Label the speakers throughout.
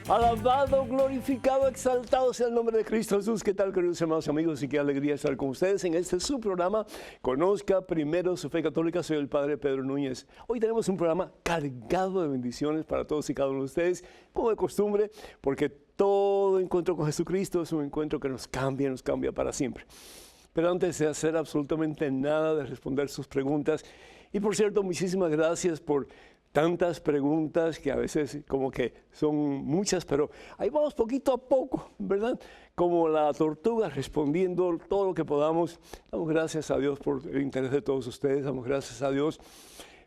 Speaker 1: Alabado, glorificado, exaltado sea el nombre de Cristo Jesús. ¿Qué tal, queridos hermanos y amigos? Y qué alegría estar con ustedes en este su programa. Conozca primero su fe católica. Soy el Padre Pedro Núñez. Hoy tenemos un programa cargado de bendiciones para todos y cada uno de ustedes, como de costumbre, porque todo encuentro con Jesucristo es un encuentro que nos cambia para siempre. Pero antes de hacer absolutamente nada, de responder sus preguntas, y por cierto, muchísimas gracias por tantas preguntas que a veces como que son muchas, pero ahí vamos poquito a poco, ¿verdad? Como la tortuga respondiendo todo lo que podamos. Damos gracias a Dios por el interés de todos ustedes, damos gracias a Dios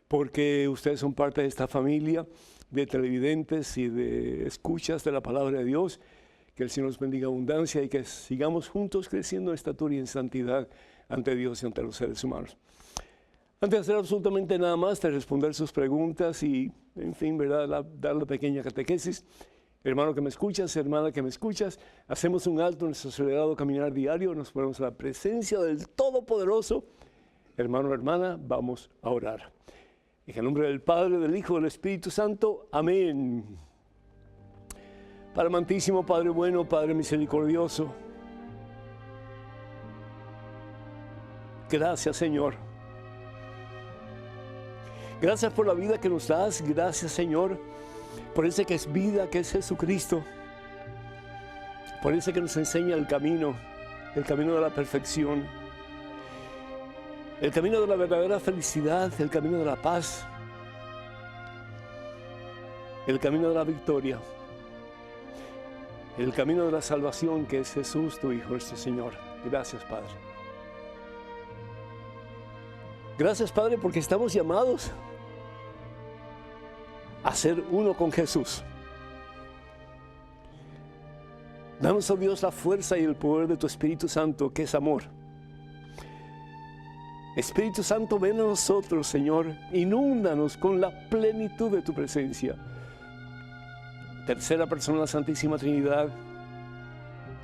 Speaker 1: porque ustedes son parte de esta familia de televidentes y de escuchas de la palabra de Dios. Que el Señor nos bendiga abundancia y que sigamos juntos creciendo en estatura y en santidad ante Dios y ante los seres humanos. Antes de hacer absolutamente nada más, de responder sus preguntas y, en fin, ¿verdad? Dar la pequeña catequesis. Hermano que me escuchas, hermana que me escuchas, hacemos un alto en nuestro acelerado caminar diario, nos ponemos a la presencia del Todopoderoso. Hermano, hermana, vamos a orar. En el nombre del Padre, del Hijo, del Espíritu Santo. Amén. Padre amantísimo, Padre bueno, Padre misericordioso. Gracias, Señor. Gracias por la vida que nos das, gracias Señor, por ese que es vida, que es Jesucristo, por ese que nos enseña el camino de la perfección, el camino de la verdadera felicidad, el camino de la paz, el camino de la victoria, el camino de la salvación que es Jesús, tu Hijo, nuestro Señor. Gracias, Padre. Gracias, Padre, porque estamos llamados a ser uno con Jesús. Danos, oh Dios, la fuerza y el poder de tu Espíritu Santo, que es amor. Espíritu Santo, ven a nosotros, Señor, inúndanos con la plenitud de tu presencia. Tercera persona de la Santísima Trinidad,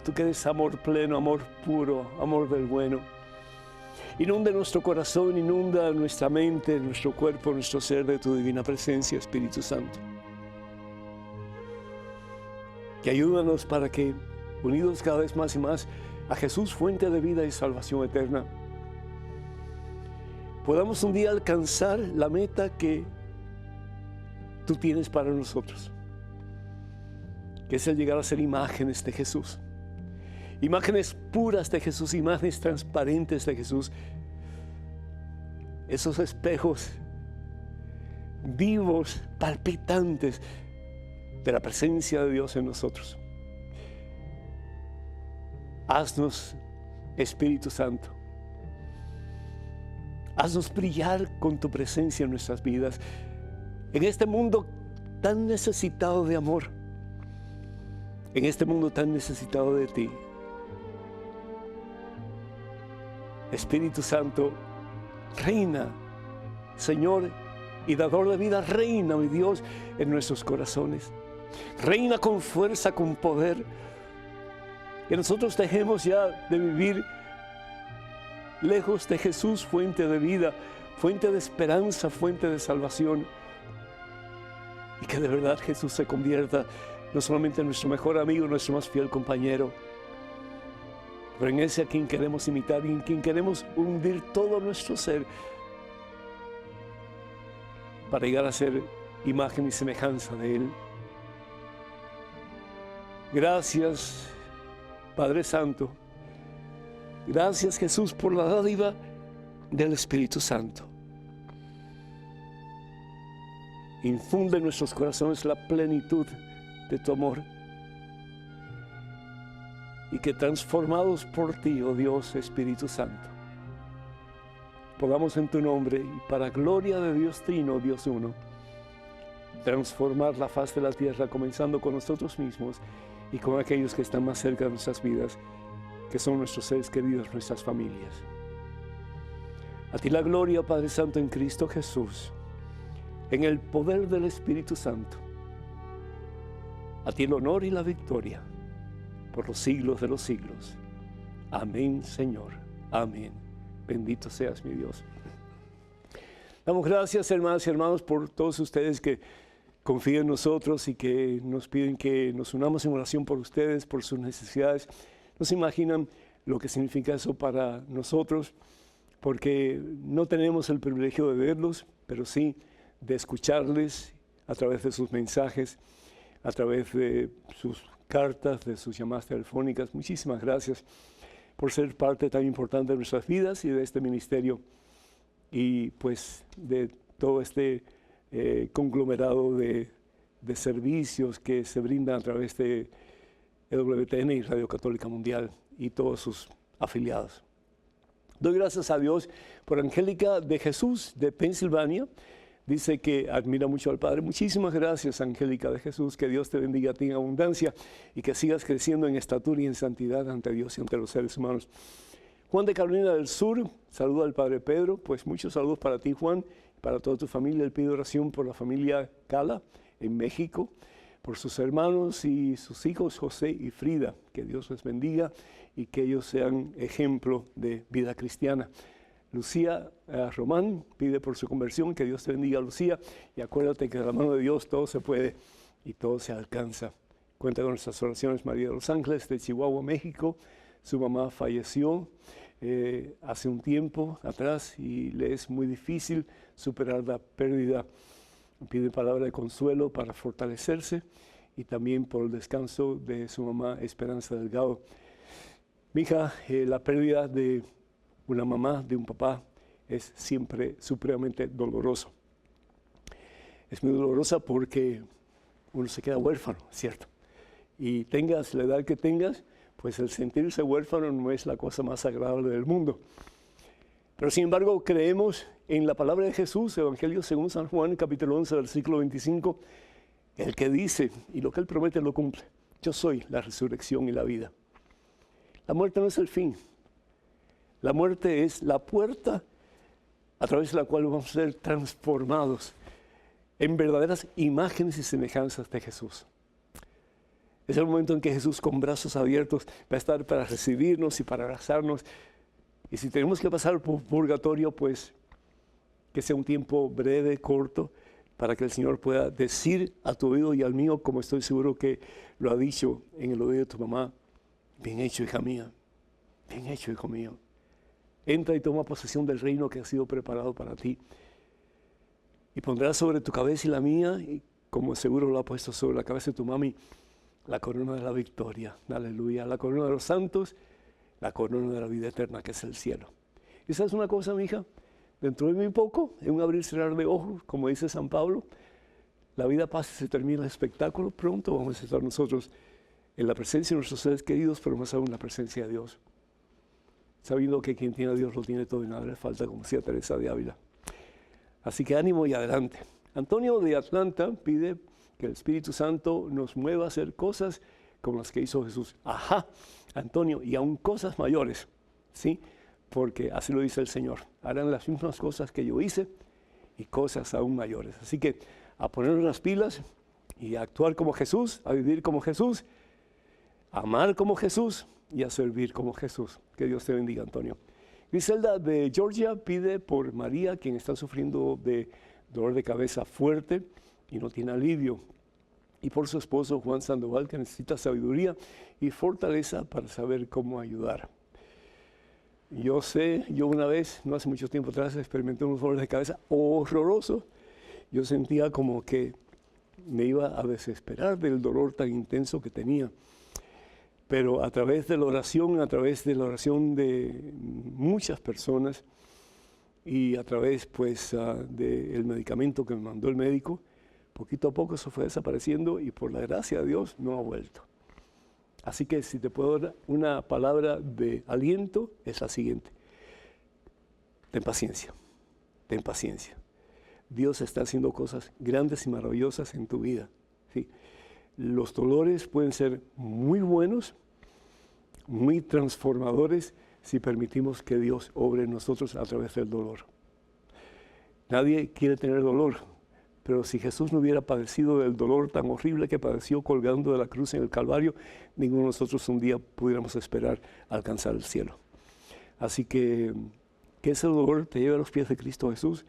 Speaker 1: tú que eres amor pleno, amor puro, amor del bueno. Inunda nuestro corazón, inunda nuestra mente, nuestro cuerpo, nuestro ser de tu divina presencia, Espíritu Santo. Que ayúdanos para que, unidos cada vez más y más a Jesús, fuente de vida y salvación eterna, podamos un día alcanzar la meta que tú tienes para nosotros, que es el llegar a ser imágenes de Jesús. Imágenes puras de Jesús, imágenes transparentes de Jesús. Esos espejos vivos, palpitantes de la presencia de Dios en nosotros. Haznos, Espíritu Santo, haznos brillar con tu presencia en nuestras vidas, en este mundo tan necesitado de amor, en este mundo tan necesitado de ti. Espíritu Santo, reina, Señor y dador de vida, reina, mi Dios, en nuestros corazones. Reina con fuerza, con poder. Que nosotros dejemos ya de vivir lejos de Jesús, fuente de vida, fuente de esperanza, fuente de salvación. Y que de verdad Jesús se convierta no solamente en nuestro mejor amigo, nuestro más fiel compañero, pero en ese a quien queremos imitar y en quien queremos hundir todo nuestro ser para llegar a ser imagen y semejanza de Él. Gracias, Padre Santo. Gracias, Jesús, por la dádiva del Espíritu Santo. Infunde en nuestros corazones la plenitud de tu amor. Y que transformados por ti, oh Dios, Espíritu Santo, podamos en tu nombre y para gloria de Dios Trino, Dios Uno, transformar la faz de la tierra, comenzando con nosotros mismos y con aquellos que están más cerca de nuestras vidas, que son nuestros seres queridos, nuestras familias. A ti la gloria, Padre Santo, en Cristo Jesús, en el poder del Espíritu Santo. A ti el honor y la victoria por los siglos de los siglos. Amén, Señor. Amén. Bendito seas, mi Dios. Damos gracias, hermanas y hermanos, por todos ustedes que confían en nosotros y que nos piden que nos unamos en oración por ustedes, por sus necesidades. No se imaginan lo que significa eso para nosotros, porque no tenemos el privilegio de verlos, pero sí de escucharles a través de sus mensajes, a través de sus cartas, de sus llamadas telefónicas. Muchísimas gracias por ser parte tan importante de nuestras vidas y de este ministerio y pues de todo este conglomerado de servicios que se brindan a través de EWTN y Radio Católica Mundial y todos sus afiliados. Doy gracias a Dios por Angélica de Jesús de Pensilvania. Dice que admira mucho al Padre. Muchísimas gracias, Angélica de Jesús. Que Dios te bendiga a ti en abundancia y que sigas creciendo en estatura y en santidad ante Dios y ante los seres humanos. Juan de Carolina del Sur, saluda al Padre Pedro. Pues muchos saludos para ti, Juan, y para toda tu familia. Él pide oración por la familia Cala en México, por sus hermanos y sus hijos José y Frida. Que Dios les bendiga y que ellos sean ejemplo de vida cristiana. Lucía Román pide por su conversión, que Dios te bendiga, Lucía, y acuérdate que de la mano de Dios todo se puede y todo se alcanza. Cuenta con nuestras oraciones. María de los Ángeles de Chihuahua, México. Su mamá falleció hace un tiempo atrás y le es muy difícil superar la pérdida. Pide palabra de consuelo para fortalecerse y también por el descanso de su mamá Esperanza Delgado. Mija, la pérdida de una mamá, de un papá, es siempre supremamente doloroso. Es muy dolorosa porque uno se queda huérfano, ¿cierto? Y tengas la edad que tengas, pues el sentirse huérfano no es la cosa más agradable del mundo. Pero sin embargo creemos en la palabra de Jesús, Evangelio según San Juan, capítulo 11, versículo 25, el que dice, y lo que él promete lo cumple: yo soy la resurrección y la vida. La muerte no es el fin. La muerte es la puerta a través de la cual vamos a ser transformados en verdaderas imágenes y semejanzas de Jesús. Es el momento en que Jesús, con brazos abiertos, va a estar para recibirnos y para abrazarnos. Y si tenemos que pasar por purgatorio, pues que sea un tiempo breve, corto, para que el Señor pueda decir a tu oído y al mío, como estoy seguro que lo ha dicho en el oído de tu mamá: bien hecho, hija mía, bien hecho, hijo mío. Entra y toma posesión del reino que ha sido preparado para ti. Y pondrás sobre tu cabeza y la mía, y como seguro lo ha puesto sobre la cabeza de tu mami, la corona de la victoria. Aleluya. La corona de los santos, la corona de la vida eterna, que es el cielo. ¿Y sabes una cosa, mi hija? Dentro de muy poco, en un abrir y cerrar de ojos, como dice San Pablo, la vida pasa y se termina el espectáculo. Pronto vamos a estar nosotros en la presencia de nuestros seres queridos, pero más aún en la presencia de Dios, sabiendo que quien tiene a Dios lo tiene todo y nada le falta, como decía Teresa de Ávila. Así que ánimo y adelante. Antonio de Atlanta pide que el Espíritu Santo nos mueva a hacer cosas como las que hizo Jesús. Ajá, Antonio, y aún cosas mayores, ¿sí? Porque así lo dice el Señor. Harán las mismas cosas que yo hice y cosas aún mayores. Así que a ponernos las pilas y a actuar como Jesús, a vivir como Jesús, a amar como Jesús y a servir como Jesús. Que Dios te bendiga, Antonio. Griselda de Georgia pide por María, quien está sufriendo de dolor de cabeza fuerte y no tiene alivio, y por su esposo Juan Sandoval, que necesita sabiduría y fortaleza para saber cómo ayudar. Yo una vez, no hace mucho tiempo atrás, experimenté unos dolores de cabeza horrorosos. Yo sentía como que me iba a desesperar del dolor tan intenso que tenía. Pero a través de la oración de muchas personas y a través pues del medicamento que me mandó el médico, poquito a poco eso fue desapareciendo y por la gracia de Dios no ha vuelto. Así que si te puedo dar una palabra de aliento, es la siguiente: ten paciencia, ten paciencia. Dios está haciendo cosas grandes y maravillosas en tu vida, ¿sí? Los dolores pueden ser muy buenos, muy transformadores, si permitimos que Dios obre en nosotros a través del dolor. Nadie quiere tener dolor, pero si Jesús no hubiera padecido del dolor tan horrible que padeció colgando de la cruz en el Calvario, ninguno de nosotros un día pudiéramos esperar alcanzar el cielo. Así que ese dolor te lleve a los pies de Cristo Jesús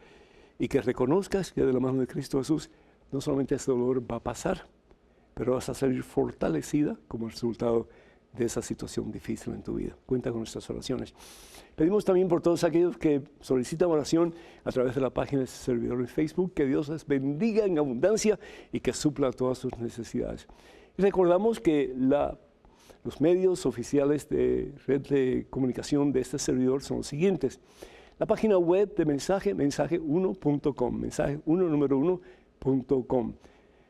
Speaker 1: y que reconozcas que de la mano de Cristo Jesús no solamente ese dolor va a pasar, pero vas a salir fortalecida como resultado de esa situación difícil en tu vida. Cuenta con nuestras oraciones. Pedimos también por todos aquellos que solicitan oración a través de la página de este servidor en Facebook, que Dios les bendiga en abundancia y que supla todas sus necesidades. Y recordamos que los medios oficiales de red de comunicación de este servidor son los siguientes. La página web de mensaje1.com, mensaje1.com.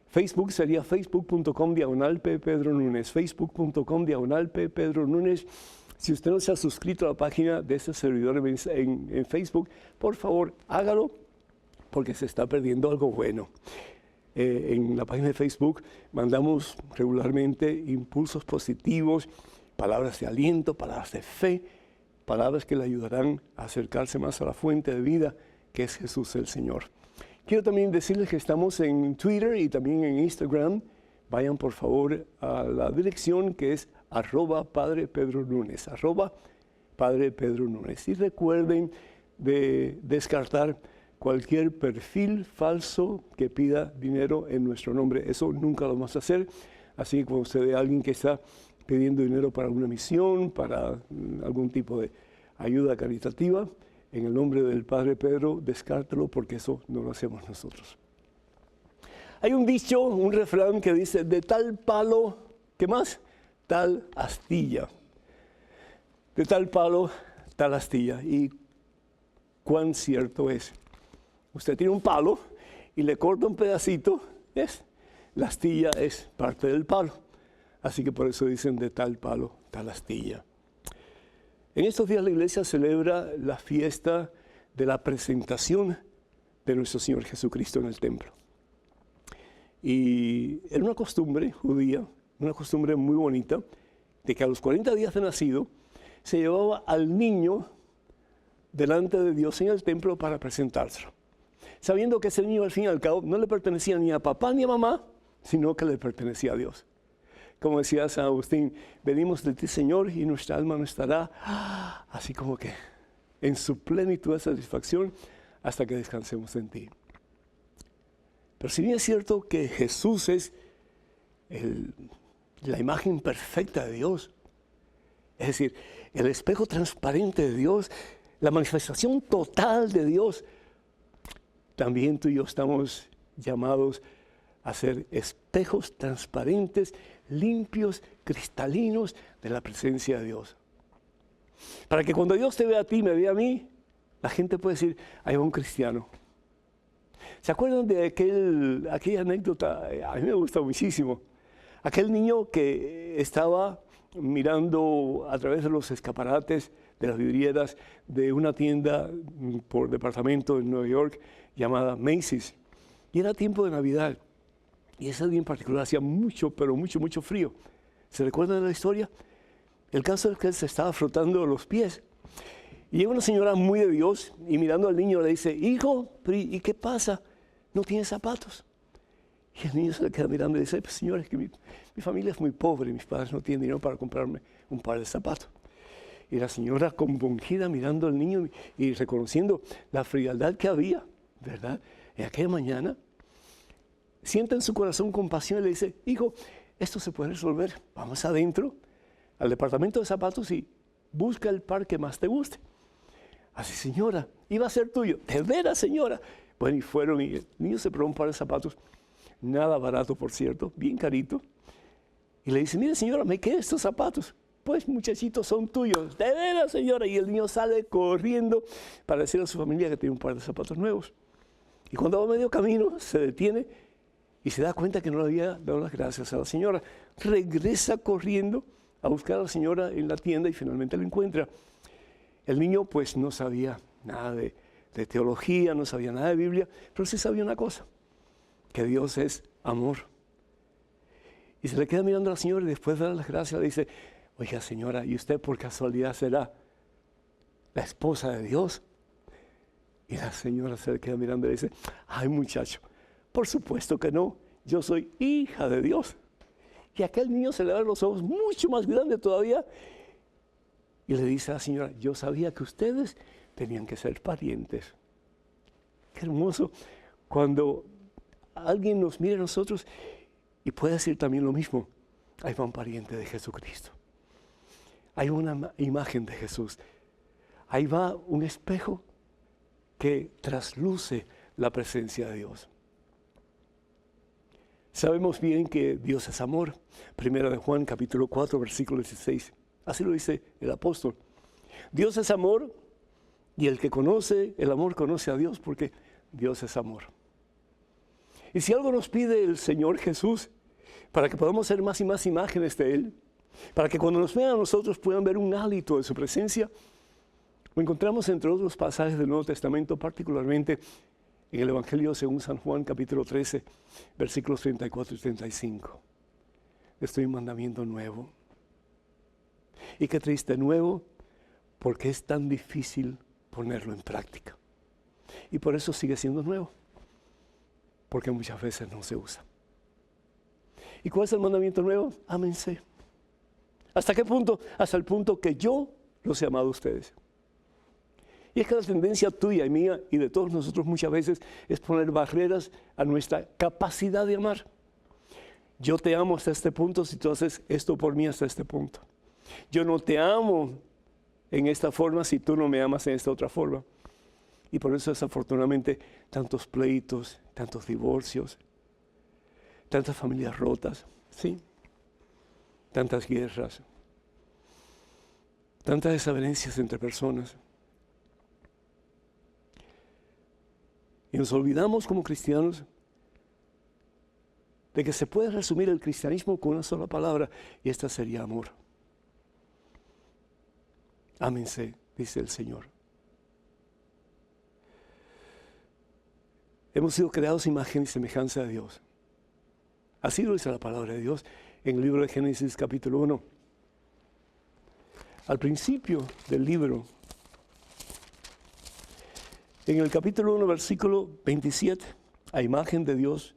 Speaker 1: Facebook sería facebook.com/P. Núñez, facebook.com/P. Núñez. Si usted no se ha suscrito a la página de este servidor en Facebook, por favor, hágalo, porque se está perdiendo algo bueno. En la página de Facebook mandamos regularmente impulsos positivos, palabras de aliento, palabras de fe, palabras que le ayudarán a acercarse más a la fuente de vida, que es Jesús el Señor. Quiero también decirles que estamos en Twitter y también en Instagram. Vayan por favor a la dirección que es @Padre Pedro Núñez, @Padre Pedro Núñez. Y recuerden de descartar cualquier perfil falso que pida dinero en nuestro nombre. Eso nunca lo vamos a hacer. Así que cuando usted ve a alguien que está pidiendo dinero para una misión, para algún tipo de ayuda caritativa, en el nombre del Padre Pedro, descártelo, porque eso no lo hacemos nosotros. Hay un dicho, un refrán que dice, de tal palo, ¿qué más? Tal astilla. De tal palo, tal astilla. Y cuán cierto es. Usted tiene un palo y le corta un pedacito, ¿ves? La astilla es parte del palo. Así que por eso dicen de tal palo, tal astilla. En estos días la iglesia celebra la fiesta de la presentación de nuestro Señor Jesucristo en el templo. Y era una costumbre judía, una costumbre muy bonita, de que a los 40 días de nacido se llevaba al niño delante de Dios en el templo para presentárselo, sabiendo que ese niño al fin y al cabo no le pertenecía ni a papá ni a mamá, sino que le pertenecía a Dios. Como decía San Agustín, venimos de ti, Señor, y nuestra alma no estará así como que en su plenitud de satisfacción hasta que descansemos en ti. Pero si bien es cierto que Jesús es la imagen perfecta de Dios, es decir, el espejo transparente de Dios, la manifestación total de Dios, también tú y yo estamos llamados a ser espejos transparentes, limpios, cristalinos de la presencia de Dios. Para que cuando Dios te vea a ti, me vea a mí, la gente puede decir, ahí va un cristiano. ¿Se acuerdan de aquella anécdota? A mí me gusta muchísimo. Aquel niño que estaba mirando a través de los escaparates de las vidrieras de una tienda por departamento en Nueva York llamada Macy's. Y era tiempo de Navidad. Y ese día en particular hacía mucho, pero mucho frío. ¿Se recuerdan de la historia? El caso es que él se estaba frotando los pies. Y llega una señora muy de Dios y mirando al niño le dice, hijo, ¿y qué pasa? ¿No tienes zapatos? Y el niño se le queda mirando y dice, pues señora, es que mi familia es muy pobre, mis padres no tienen dinero para comprarme un par de zapatos. Y la señora compungida mirando al niño y reconociendo la frialdad que había, ¿verdad? En aquella mañana, siente en su corazón compasión y le dice, hijo, esto se puede resolver, vamos adentro al departamento de zapatos y busca el par que más te guste. Así, señora, iba a ser tuyo. ¿De veras, señora? Bueno, y fueron y el niño se probó un par de zapatos, nada barato, por cierto, bien carito. Y le dice, mire, señora, me quedan estos zapatos. Pues, muchachitos, son tuyos. ¿De veras, señora? Y el niño sale corriendo para decirle a su familia que tiene un par de zapatos nuevos. Y cuando va a medio camino, se detiene y se da cuenta que no le había dado las gracias a la señora. Regresa corriendo a buscar a la señora en la tienda y finalmente la encuentra. El niño pues no sabía nada de teología, no sabía nada de Biblia, pero sí sabía una cosa, que Dios es amor. Y se le queda mirando a la señora y después de dar las gracias le dice, oiga señora, ¿y usted por casualidad será la esposa de Dios. Y la señora se le queda mirando y le dice, ay muchacho, por supuesto que no, yo soy hija de Dios. Y aquel niño se le dan los ojos mucho más grandes todavía. Y le dice a la señora, yo sabía que ustedes tenían que ser parientes. Qué hermoso cuando alguien nos mire a nosotros y puede decir también lo mismo. Ahí va un pariente de Jesucristo. Hay una imagen de Jesús. Ahí va un espejo que trasluce la presencia de Dios. Sabemos bien que Dios es amor. Primera de Juan, capítulo 4, versículo 16. Así lo dice el apóstol. Dios es amor y el que conoce el amor conoce a Dios porque Dios es amor. Y si algo nos pide el Señor Jesús para que podamos ser más y más imágenes de Él, para que cuando nos vean a nosotros puedan ver un hálito de su presencia, lo encontramos entre otros pasajes del Nuevo Testamento, particularmente en el Evangelio según San Juan, capítulo 13, versículos 34 y 35. Estoy un mandamiento nuevo. Y qué triste, nuevo, porque es tan difícil ponerlo en práctica. Y por eso sigue siendo nuevo, porque muchas veces no se usa. ¿Y cuál es el mandamiento nuevo? Ámense. ¿Hasta qué punto? Hasta el punto que yo los he amado a ustedes. Y es que la tendencia tuya y mía y de todos nosotros muchas veces es poner barreras a nuestra capacidad de amar. Yo te amo hasta este punto si tú haces esto por mí hasta este punto. Yo no te amo en esta forma si tú no me amas en esta otra forma. Y por eso desafortunadamente tantos pleitos, tantos divorcios, tantas familias rotas, ¿sí? Tantas guerras, tantas desavenencias entre personas. Y nos olvidamos como cristianos de que se puede resumir el cristianismo con una sola palabra, y esta sería amor. Ámense, dice el Señor. Hemos sido creados imagen y semejanza de Dios. Así lo dice la palabra de Dios en el libro de Génesis capítulo 1. Al principio del libro, en el capítulo 1, versículo 27, a imagen de Dios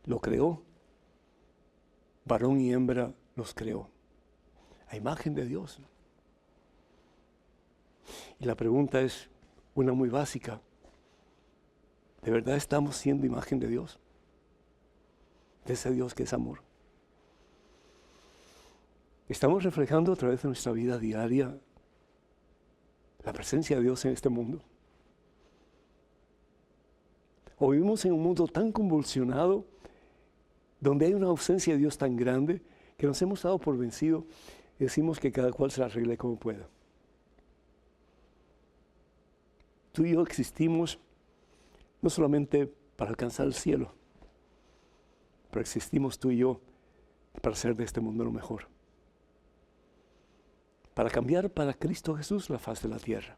Speaker 1: lo creó. Varón y hembra los creó. A imagen de Dios. Y la pregunta es una muy básica. ¿De verdad estamos siendo imagen de Dios? De ese Dios que es amor. ¿Estamos reflejando a través de nuestra vida diaria la presencia de Dios en este mundo? ¿O vivimos en un mundo tan convulsionado, donde hay una ausencia de Dios tan grande, que nos hemos dado por vencido y decimos que cada cual se la arregle como pueda? Tú y yo existimos no solamente para alcanzar el cielo, pero existimos tú y yo para hacer de este mundo lo mejor. Para cambiar para Cristo Jesús la faz de la tierra.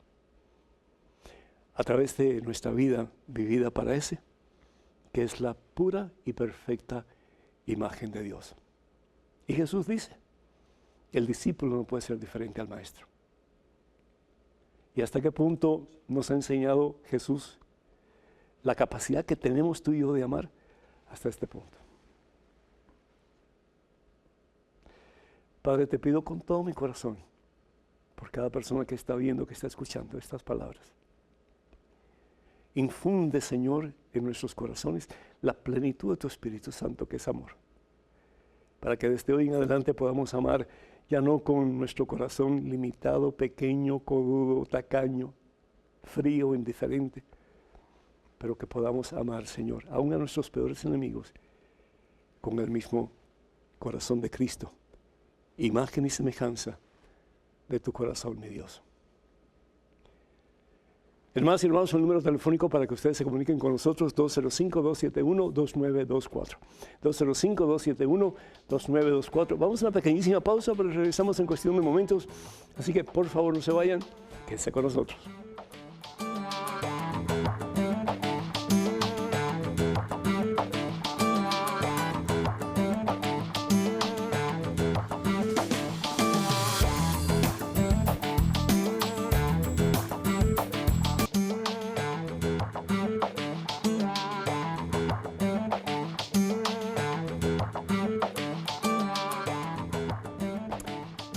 Speaker 1: A través de nuestra vida vivida para ese, que es la pura y perfecta imagen de Dios. Y Jesús dice, el discípulo no puede ser diferente al maestro. ¿Y hasta qué punto nos ha enseñado Jesús la capacidad que tenemos tú y yo de amar? Hasta este punto. Padre, te pido con todo mi corazón, por cada persona que está viendo, que está escuchando estas palabras. Infunde, Señor, en nuestros corazones la plenitud de tu Espíritu Santo, que es amor. Para que desde hoy en adelante podamos amar, ya no con nuestro corazón limitado, pequeño, codudo, tacaño, frío, indiferente, pero que podamos amar, Señor, aún a nuestros peores enemigos, con el mismo corazón de Cristo, imagen y semejanza de tu corazón, mi Dios. Hermanas y hermanos, el número telefónico para que ustedes se comuniquen con nosotros, 205-271-2924. 205-271-2924. Vamos a una pequeñísima pausa, pero regresamos en cuestión de momentos. Así que, por favor, no se vayan, quédense con nosotros.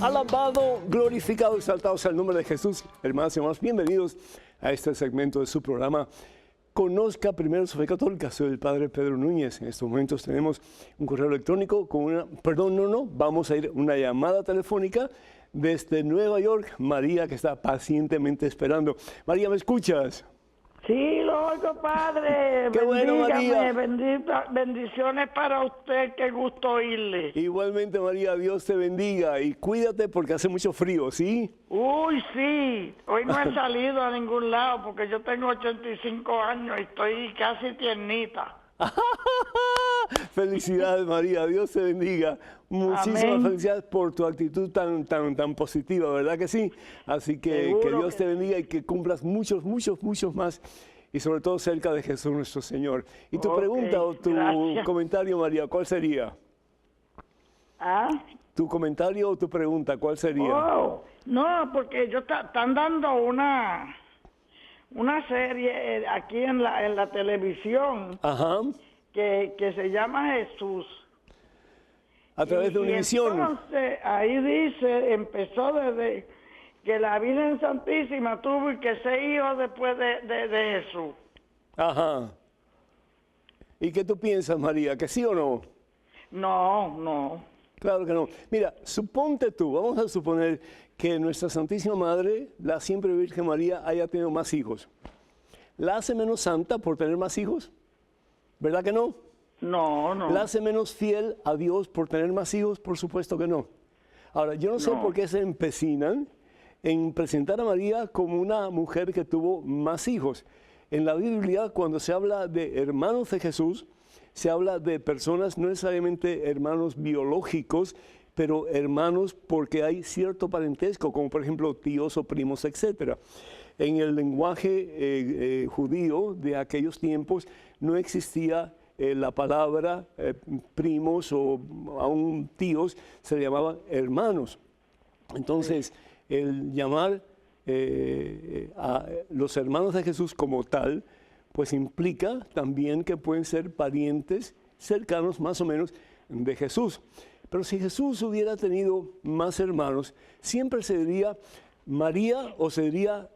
Speaker 1: Alabado, glorificado, exaltado sea el nombre de Jesús. Hermanos y hermanos, bienvenidos a este segmento de su programa. Conozca primero su fe católica. Soy el Padre Pedro Núñez. En estos momentos tenemos un correo electrónico con una... vamos a ir a una llamada telefónica desde Nueva York. María, que está pacientemente esperando. María, ¿me escuchas?
Speaker 2: Sí, lo oigo, Padre.
Speaker 1: Qué bueno, María.
Speaker 2: Bendiciones para usted, qué gusto oírle.
Speaker 1: Igualmente, María, Dios te bendiga y cuídate porque hace mucho frío, ¿sí?
Speaker 2: Uy, sí. Hoy no he salido a ningún lado porque yo tengo 85 años y estoy casi tiernita.
Speaker 1: Felicidades, María, Dios te bendiga. Muchísimas
Speaker 2: Amén.
Speaker 1: felicidades por tu actitud tan positiva, ¿verdad que sí? Así que
Speaker 2: Seguro
Speaker 1: Dios te bendiga y que cumplas muchos más y sobre todo cerca de Jesús nuestro Señor. Y tu
Speaker 2: Ok,
Speaker 1: pregunta o tu
Speaker 2: gracias.
Speaker 1: comentario, María, ¿cuál sería?
Speaker 2: ¿Ah?
Speaker 1: Tu comentario o tu pregunta, ¿cuál sería?
Speaker 2: Oh, no, porque están dando una serie aquí en la televisión
Speaker 1: Ajá,
Speaker 2: que se llama Jesús.
Speaker 1: a través de
Speaker 2: Y
Speaker 1: Univisión.
Speaker 2: entonces, ahí dice, empezó desde que la Virgen Santísima tuvo que ser hijo después de Jesús.
Speaker 1: Ajá. ¿Y qué tú piensas, María? ¿Que sí o no?
Speaker 2: No.
Speaker 1: Claro que no. Mira, suponte tú, vamos a suponer que nuestra Santísima Madre, la siempre Virgen María, haya tenido más hijos. ¿La hace menos santa por tener más hijos? ¿Verdad que no?
Speaker 2: No.
Speaker 1: ¿La hace menos fiel a Dios por tener más hijos? Por supuesto que no. Ahora, yo no sé
Speaker 2: No.
Speaker 1: por qué se empecinan en presentar a María como una mujer que tuvo más hijos. En la Biblia, cuando se habla de hermanos de Jesús, se habla de personas, no necesariamente hermanos biológicos, pero hermanos porque hay cierto parentesco, como por ejemplo tíos o primos, etc. En el lenguaje judío de aquellos tiempos no existía la palabra primos o aún tíos, se llamaban hermanos. Entonces, el llamar a los hermanos de Jesús como tal, pues implica también que pueden ser parientes cercanos más o menos de Jesús. Pero si Jesús hubiera tenido más hermanos, siempre se diría María o se diría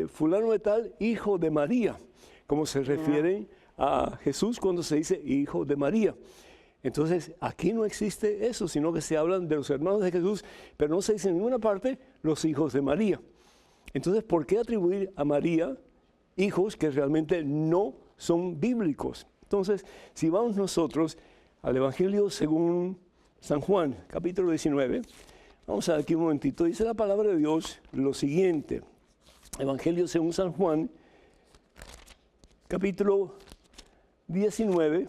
Speaker 1: fulano de tal, hijo de María, como se refiere a Jesús cuando se dice hijo de María. Entonces, aquí no existe eso, sino que se hablan de los hermanos de Jesús, pero no se dice en ninguna parte los hijos de María. Entonces, ¿por qué atribuir a María hijos que realmente no son bíblicos? Entonces, si vamos nosotros al Evangelio según San Juan, capítulo 19, vamos a ver aquí un momentito, dice la palabra de Dios lo siguiente. Evangelio según San Juan, capítulo 19,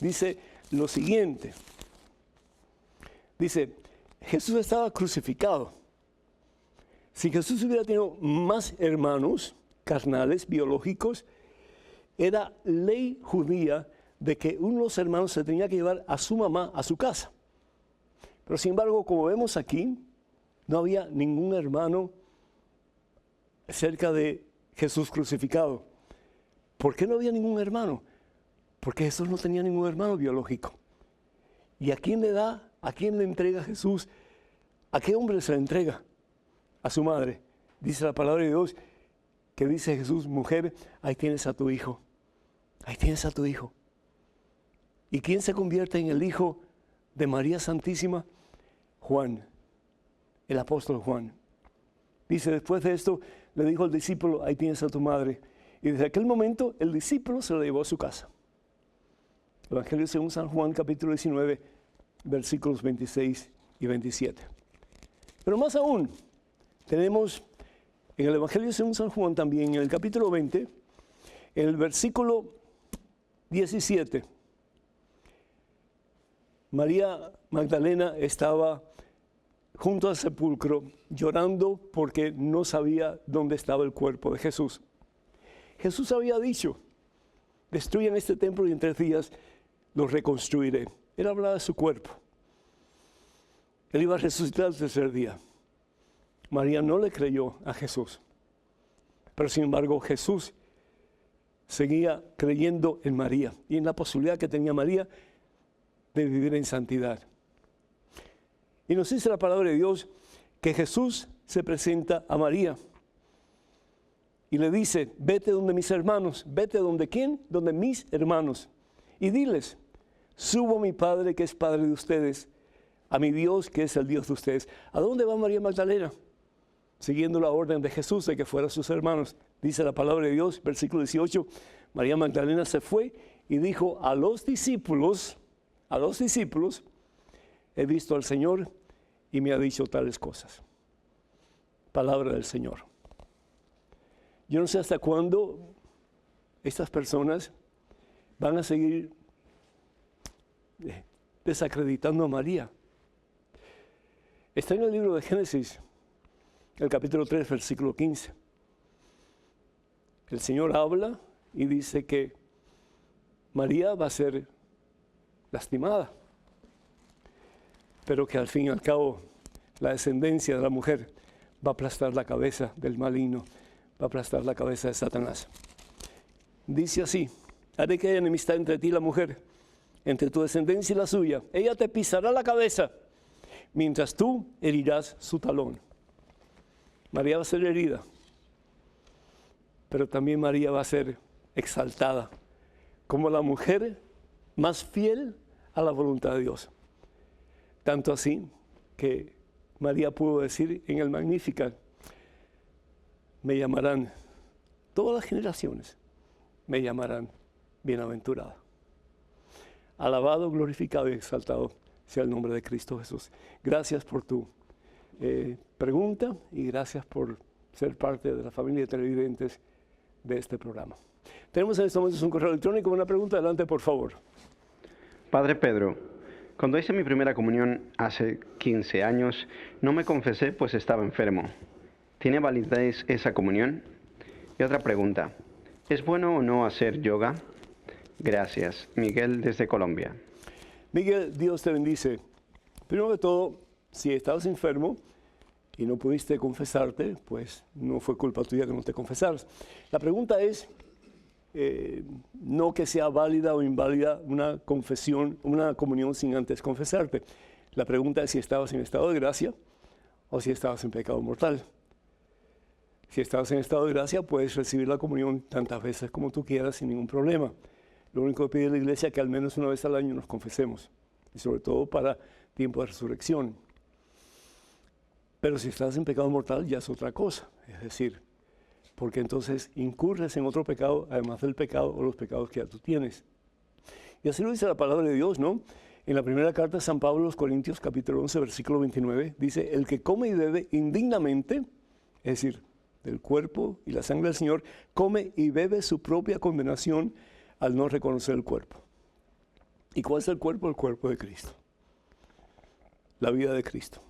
Speaker 1: dice lo siguiente. Dice, Jesús estaba crucificado. Si Jesús hubiera tenido más hermanos carnales, biológicos, era ley judía de que uno de los hermanos se tenía que llevar a su mamá a su casa. Pero sin embargo, como vemos aquí, no había ningún hermano cerca de Jesús crucificado. ¿Por qué no había ningún hermano? Porque Jesús no tenía ningún hermano biológico. ¿Y a quién le da? ¿A quién le entrega Jesús? ¿A qué hombre se le entrega? A su madre. Dice la palabra de Dios que dice Jesús, mujer, ahí tienes a tu hijo. Ahí tienes a tu hijo. ¿Y quién se convierte en el hijo de María Santísima? Juan, el apóstol Juan. Dice, después de esto, le dijo al discípulo, ahí tienes a tu madre. Y desde aquel momento, el discípulo se lo llevó a su casa. Evangelio según San Juan, capítulo 19, versículos 26 y 27. Pero más aún, tenemos en el Evangelio según San Juan también, en el capítulo 20, en el versículo 17, María Magdalena estaba junto al sepulcro llorando porque no sabía dónde estaba el cuerpo de Jesús. Jesús había dicho, destruyan este templo y en 3 días lo reconstruiré. Él hablaba de su cuerpo. Él iba a resucitar el 3er día. María no le creyó a Jesús. Pero sin embargo, Jesús seguía creyendo en María y en la posibilidad que tenía María de vivir en santidad. Y nos dice la palabra de Dios que Jesús se presenta a María y le dice, vete donde mis hermanos. ¿Vete donde quién? Donde mis hermanos. Y diles, subo a mi Padre que es Padre de ustedes, a mi Dios que es el Dios de ustedes. ¿A dónde va María Magdalena? Siguiendo la orden de Jesús de que fueran sus hermanos. Dice la palabra de Dios, versículo 18, María Magdalena se fue y dijo a los discípulos, he visto al Señor y me ha dicho tales cosas. Palabra del Señor. Yo no sé hasta cuándo estas personas van a seguir desacreditando a María. Está en el libro de Génesis, el capítulo 3, versículo 15. El Señor habla y dice que María va a ser lastimada, pero que al fin y al cabo la descendencia de la mujer va a aplastar la cabeza del maligno, va a aplastar la cabeza de Satanás. Dice así, haré que haya enemistad entre ti y la mujer, entre tu descendencia y la suya. Ella te pisará la cabeza, mientras tú herirás su talón. María va a ser herida, pero también María va a ser exaltada como la mujer más fiel a la voluntad de Dios. Tanto así que María pudo decir en el Magnificat, me llamarán, todas las generaciones me llamarán bienaventurada. Alabado, glorificado y exaltado sea el nombre de Cristo Jesús. Gracias por tu pregunta y gracias por ser parte de la familia de televidentes de este programa. Tenemos en estos momentos un correo electrónico, una pregunta, adelante por favor.
Speaker 3: Padre Pedro, cuando hice mi primera comunión hace 15 años, no me confesé pues estaba enfermo. ¿Tiene validez esa comunión? Y otra pregunta, ¿es bueno o no hacer yoga? Gracias. Miguel desde Colombia.
Speaker 1: Miguel, Dios te bendice. Primero de todo, si estabas enfermo y no pudiste confesarte, pues no fue culpa tuya que no te confesaras. La pregunta es, no que sea válida o inválida una confesión, una comunión sin antes confesarte. La pregunta es si estabas en estado de gracia o si estabas en pecado mortal. Si estabas en estado de gracia, puedes recibir la comunión tantas veces como tú quieras sin ningún problema. Lo único que pide la iglesia es que al menos una vez al año nos confesemos, y sobre todo para tiempo de resurrección. Pero si estás en pecado mortal ya es otra cosa, es decir, porque entonces incurres en otro pecado, además del pecado o los pecados que ya tú tienes. Y así lo dice la palabra de Dios, ¿no? En la primera carta de San Pablo a los Corintios, capítulo 11, versículo 29, dice, el que come y bebe indignamente, es decir, del cuerpo y la sangre del Señor, come y bebe su propia condenación al no reconocer el cuerpo. ¿Y cuál es el cuerpo? El cuerpo de Cristo. La vida de Cristo.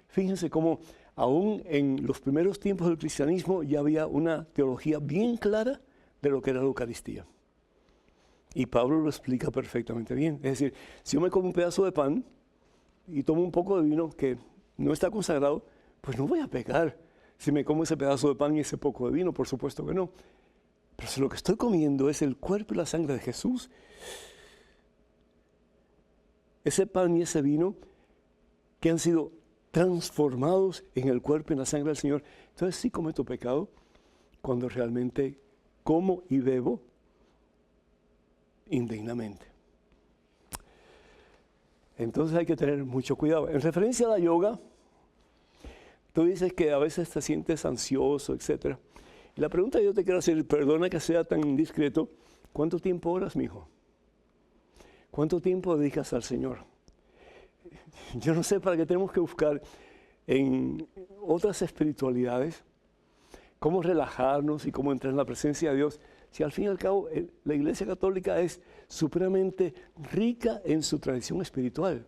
Speaker 1: Fíjense cómo aún en los primeros tiempos del cristianismo ya había una teología bien clara de lo que era la Eucaristía. Y Pablo lo explica perfectamente bien. Es decir, si yo me como un pedazo de pan y tomo un poco de vino que no está consagrado, pues no voy a pecar si me como ese pedazo de pan y ese poco de vino, por supuesto que no. Pero si lo que estoy comiendo es el cuerpo y la sangre de Jesús, ese pan y ese vino que han sido transformados en el cuerpo y en la sangre del Señor, entonces sí cometo pecado cuando realmente como y bebo indignamente. Entonces hay que tener mucho cuidado. En referencia a la yoga, tú dices que a veces te sientes ansioso, etc. Y la pregunta que yo te quiero hacer, perdona que sea tan indiscreto, ¿cuánto tiempo oras, mijo? ¿Cuánto tiempo dedicas al Señor? Yo no sé para qué tenemos que buscar en otras espiritualidades cómo relajarnos y cómo entrar en la presencia de Dios, si al fin y al cabo la Iglesia Católica es supremamente rica en su tradición espiritual.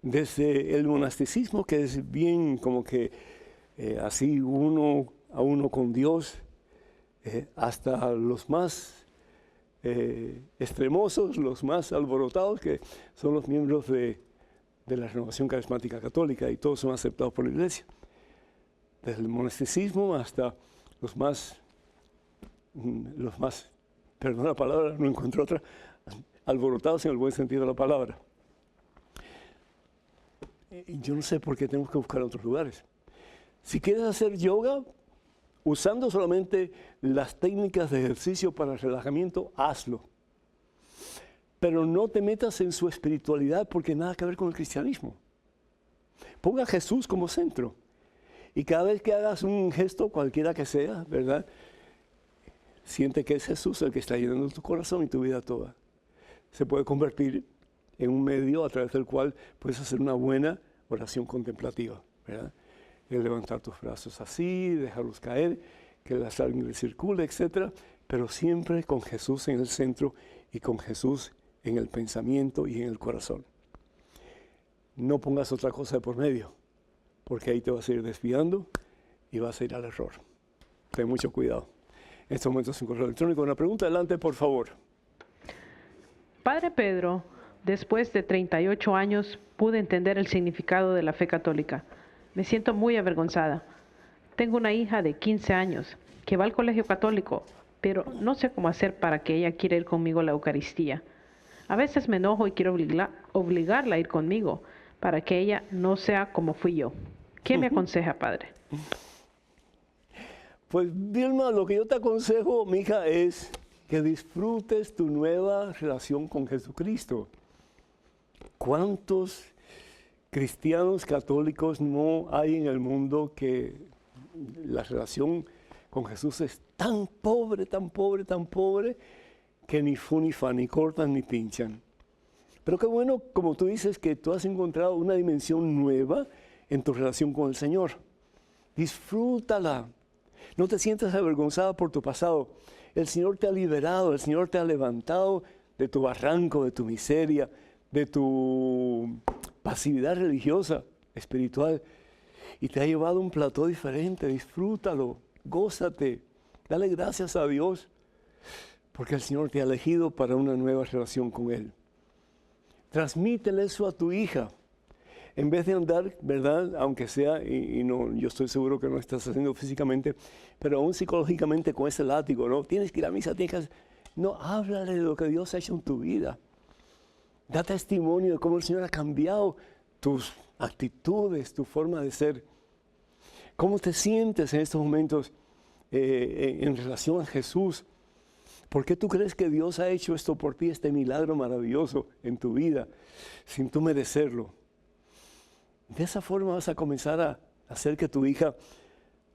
Speaker 1: Desde el monasticismo, que es bien como que así uno a uno con Dios, hasta los más extremosos, los más alborotados, que son los miembros de la Renovación Carismática Católica, y todos son aceptados por la Iglesia. Desde el monasticismo hasta los más, perdón la palabra, no encuentro otra, alborotados en el buen sentido de la palabra. Yo no sé por qué tenemos que buscar otros lugares. Si quieres hacer yoga, usando solamente las técnicas de ejercicio para relajamiento, hazlo. Pero no te metas en su espiritualidad porque nada que ver con el cristianismo. Ponga a Jesús como centro. Y cada vez que hagas un gesto, cualquiera que sea, ¿verdad? Siente que es Jesús el que está llenando tu corazón y tu vida toda. Se puede convertir en un medio a través del cual puedes hacer una buena oración contemplativa, ¿verdad? El levantar tus brazos así, dejarlos caer, que la sangre circule, etc. Pero siempre con Jesús en el centro y con Jesús en el pensamiento y en el corazón. No pongas otra cosa de por medio, porque ahí te vas a ir desviando y vas a ir al error. Ten mucho cuidado. En estos momentos un correo electrónico. Una pregunta, adelante, por favor.
Speaker 4: Padre Pedro, después de 38 años pude entender el significado de la fe católica. Me siento muy avergonzada. Tengo una hija de 15 años que va al colegio católico, pero no sé cómo hacer para que ella quiera ir conmigo a la Eucaristía. A veces me enojo y quiero obligarla a ir conmigo para que ella no sea como fui yo. ¿Qué me aconseja, Padre?
Speaker 1: Pues, Vilma, lo que yo te aconsejo, mija, es que disfrutes tu nueva relación con Jesucristo. ¿Cuántos cristianos católicos no hay en el mundo que la relación con Jesús es tan pobre, tan pobre, tan pobre, que ni fu ni fa, ni cortan ni pinchan? Pero qué bueno, como tú dices, que tú has encontrado una dimensión nueva en tu relación con el Señor. Disfrútala. No te sientas avergonzada por tu pasado. El Señor te ha liberado, el Señor te ha levantado de tu barranco, de tu miseria, de tu pasividad religiosa, espiritual, y te ha llevado a un plató diferente. Disfrútalo, gózate, dale gracias a Dios, porque el Señor te ha elegido para una nueva relación con Él. Transmítele eso a tu hija. En vez de andar, ¿verdad? Aunque sea, y no, yo estoy seguro que no estás haciendo físicamente, pero aún psicológicamente con ese látigo, ¿no? Tienes que ir a misa, tienes que... No, háblale de lo que Dios ha hecho en tu vida. Da testimonio de cómo el Señor ha cambiado tus actitudes, tu forma de ser. ¿Cómo te sientes en estos momentos en relación a Jesús? ¿Por qué tú crees que Dios ha hecho esto por ti, este milagro maravilloso en tu vida, sin tú merecerlo? De esa forma vas a comenzar a hacer que tu hija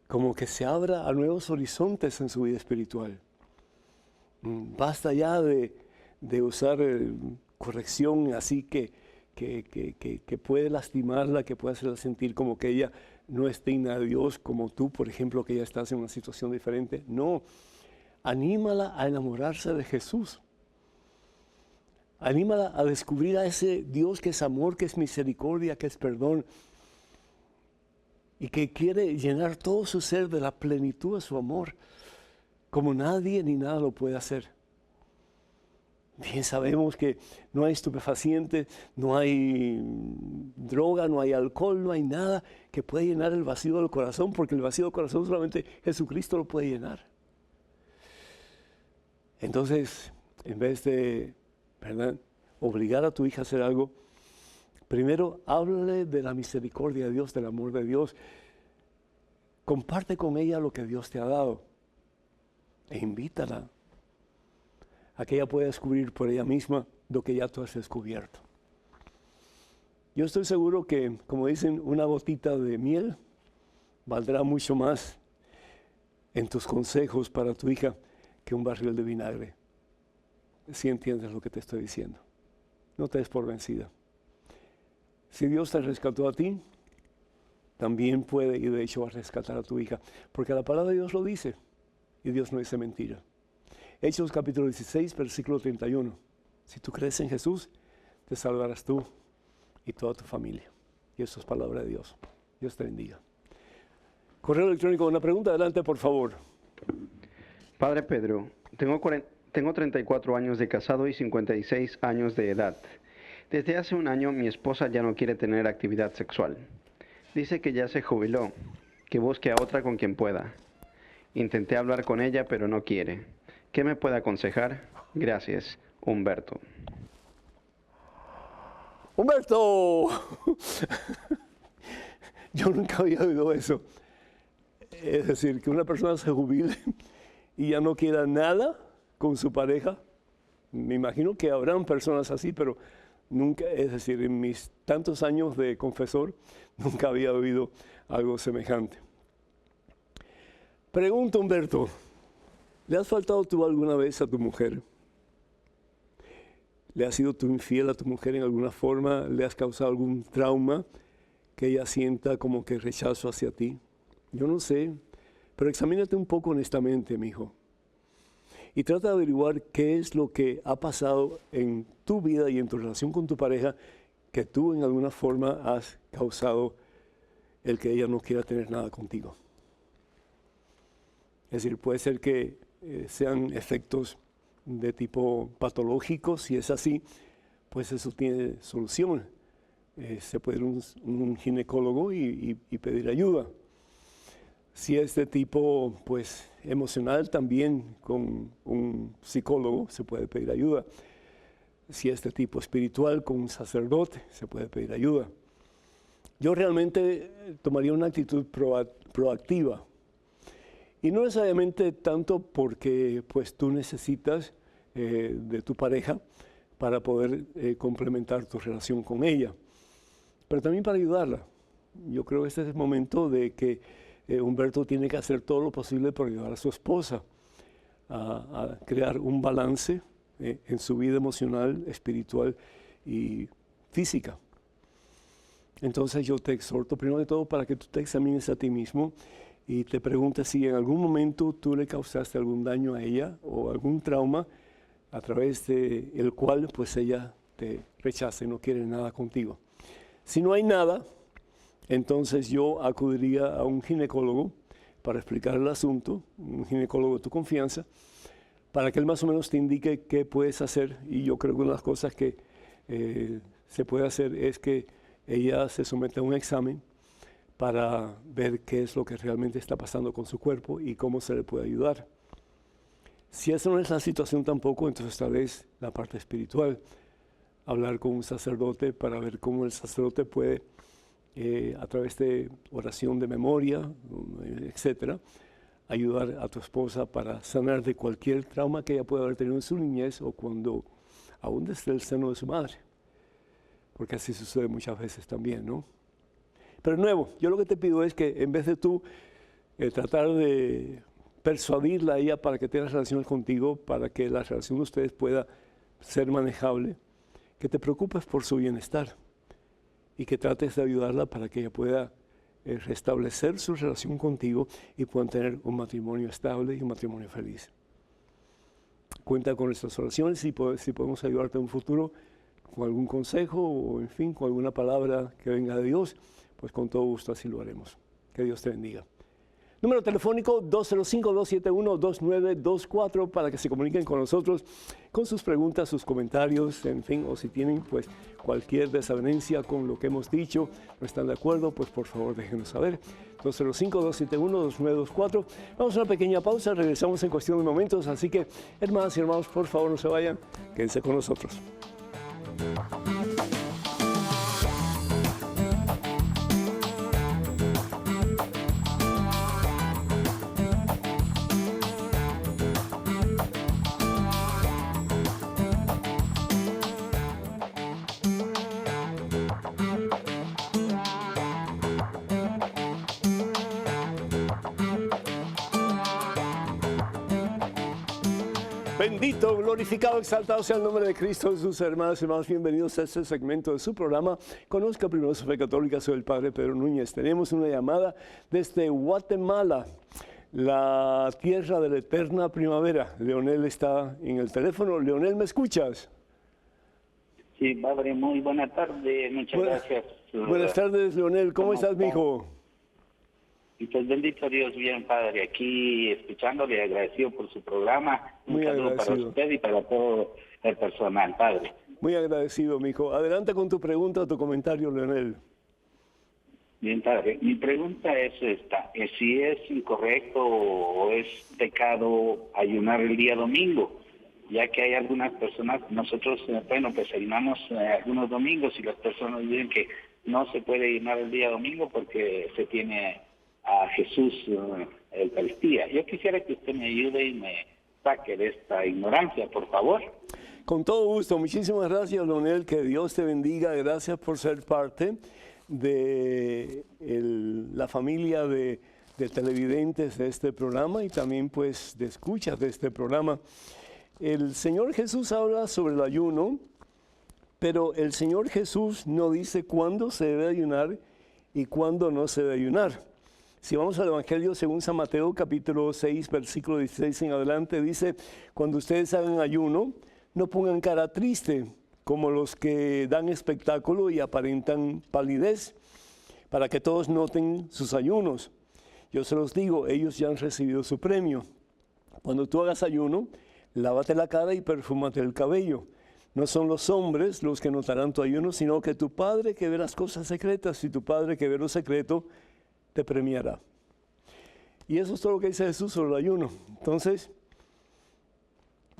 Speaker 1: como que se abra a nuevos horizontes en su vida espiritual. Basta ya de usar corrección así que puede lastimarla, que puede hacerla sentir como que ella no es digna de Dios, como tú, por ejemplo, que ya estás en una situación diferente. No, anímala a enamorarse de Jesús. Anímala a descubrir a ese Dios que es amor, que es misericordia, que es perdón y que quiere llenar todo su ser de la plenitud de su amor, como nadie ni nada lo puede hacer. Bien sabemos que no hay estupefacientes, no hay droga, no hay alcohol, no hay nada que pueda llenar el vacío del corazón, porque el vacío del corazón solamente Jesucristo lo puede llenar. Entonces, en vez de, ¿verdad?, obligar a tu hija a hacer algo, primero háblale de la misericordia de Dios, del amor de Dios. Comparte con ella lo que Dios te ha dado e invítala a que ella pueda descubrir por ella misma lo que ya tú has descubierto. Yo estoy seguro que, como dicen, una gotita de miel valdrá mucho más en tus consejos para tu hija que un barril de vinagre. Si entiendes lo que te estoy diciendo. No te des por vencida. Si Dios te rescató a ti, también puede y de hecho va a rescatar a tu hija. Porque la palabra de Dios lo dice y Dios no dice mentira. Hechos capítulo 16, versículo 31. Si tú crees en Jesús, te salvarás tú y toda tu familia. Y eso es palabra de Dios. Dios te bendiga. Correo electrónico, una pregunta, adelante por favor.
Speaker 3: Padre Pedro, tengo 34 años de casado y 56 años de edad. Desde hace un año mi esposa ya no quiere tener actividad sexual. Dice que ya se jubiló, que busque a otra con quien pueda. Intenté hablar con ella, pero no quiere. ¿Qué me puede aconsejar? Gracias, Humberto.
Speaker 1: Un Humberto! Yo nunca había oído eso. Es decir, que una persona se jubile y ya no quiera nada con su pareja. Me imagino que habrán personas así, pero nunca, es decir, en mis tantos años de confesor, nunca había oído algo semejante. Pregunta, Humberto, ¿le has faltado tú alguna vez a tu mujer? ¿Le has sido tú infiel a tu mujer en alguna forma? ¿Le has causado algún trauma que ella sienta como que rechazo hacia ti? Yo no sé, pero examínate un poco honestamente, mi hijo. Y trata de averiguar qué es lo que ha pasado en tu vida y en tu relación con tu pareja que tú en alguna forma has causado el que ella no quiera tener nada contigo. Es decir, puede ser que sean efectos de tipo patológico. Si es así, pues eso tiene solución. Se puede ir a un ginecólogo y pedir ayuda. Si es de tipo pues, emocional, también con un psicólogo se puede pedir ayuda. Si es de tipo espiritual, con un sacerdote se puede pedir ayuda. Yo realmente tomaría una actitud proactiva. Y no necesariamente tanto porque pues, tú necesitas de tu pareja para poder complementar tu relación con ella, pero también para ayudarla. Yo creo que este es el momento de que Humberto tiene que hacer todo lo posible para ayudar a su esposa a crear un balance en su vida emocional, espiritual y física. Entonces yo te exhorto primero de todo para que tú te examines a ti mismo y te preguntes si en algún momento tú le causaste algún daño a ella o algún trauma a través de el cual pues ella te rechaza y no quiere nada contigo. Si no hay nada, entonces yo acudiría a un ginecólogo para explicar el asunto, un ginecólogo de tu confianza, para que él más o menos te indique qué puedes hacer. Y yo creo que una de las cosas que se puede hacer es que ella se someta a un examen para ver qué es lo que realmente está pasando con su cuerpo y cómo se le puede ayudar. Si esa no es la situación tampoco, entonces tal vez la parte espiritual, hablar con un sacerdote para ver cómo el sacerdote puede, a través de oración de memoria, etcétera, ayudar a tu esposa para sanar de cualquier trauma que ella pueda haber tenido en su niñez o cuando aún desde el seno de su madre. Porque así sucede muchas veces también, ¿no? Pero de nuevo, yo lo que te pido es que en vez de tú tratar de persuadirla a ella para que tenga relaciones contigo, para que la relación de ustedes pueda ser manejable, que te preocupes por su bienestar y que trates de ayudarla para que ella pueda restablecer su relación contigo y puedan tener un matrimonio estable y un matrimonio feliz. Cuenta con nuestras oraciones y si podemos ayudarte en un futuro con algún consejo o en fin, con alguna palabra que venga de Dios, pues con todo gusto así lo haremos. Que Dios te bendiga. Número telefónico 205-271-2924 para que se comuniquen con nosotros con sus preguntas, sus comentarios, en fin, o si tienen pues cualquier desavenencia con lo que hemos dicho, no están de acuerdo, pues por favor déjenos saber. 205-271-2924. Vamos a una pequeña pausa, regresamos en cuestión de momentos, así que hermanas y hermanos, por favor no se vayan, quédense con nosotros. Bendito, glorificado, exaltado sea el nombre de Cristo Jesús. Hermanas y hermanos, bienvenidos a este segmento de su programa. Conozca primero su fe católica. Soy el Padre Pedro Núñez. Tenemos una llamada desde Guatemala, la tierra de la eterna primavera. Leonel está en el teléfono. Leonel, ¿me escuchas?
Speaker 5: Sí, Padre, muy buena tarde. Muchas gracias.
Speaker 1: Buenas tardes, Leonel. ¿Cómo estás, mijo?
Speaker 5: Y pues bendito Dios, bien, Padre, aquí escuchándole, agradecido por su programa.
Speaker 1: Muy
Speaker 5: Un saludo
Speaker 1: agradecido
Speaker 5: para usted y para todo el personal, Padre.
Speaker 1: Muy agradecido, mijo. Adelante con tu pregunta o tu comentario, Leonel.
Speaker 5: Bien, Padre. Mi pregunta es esta, si es incorrecto o es pecado ayunar el día domingo. ya que hay algunas personas, nosotros, bueno, pues ayunamos algunos domingos y las personas dicen que no se puede ayunar el día domingo porque se tiene a Jesús Eucaristía. Yo quisiera que usted me ayude y me saque de esta ignorancia, por favor.
Speaker 1: Con todo gusto. Muchísimas gracias, Leonel. Que Dios te bendiga. Gracias por ser parte de la familia de televidentes de este programa y también pues de escuchas de este programa. El Señor Jesús habla sobre el ayuno, pero el Señor Jesús no dice cuándo se debe ayunar y cuándo no se debe ayunar. Si vamos al Evangelio según San Mateo, capítulo 6, versículo 16 en adelante, dice, cuando ustedes hagan ayuno, no pongan cara triste, como los que dan espectáculo y aparentan palidez, para que todos noten sus ayunos. Yo se los digo, ellos ya han recibido su premio. Cuando tú hagas ayuno, lávate la cara y perfúmate el cabello. No son los hombres los que notarán tu ayuno, sino que tu Padre que ve las cosas secretas, y tu Padre que ve lo secreto, te premiará. Y eso es todo lo que dice Jesús sobre el ayuno. Entonces,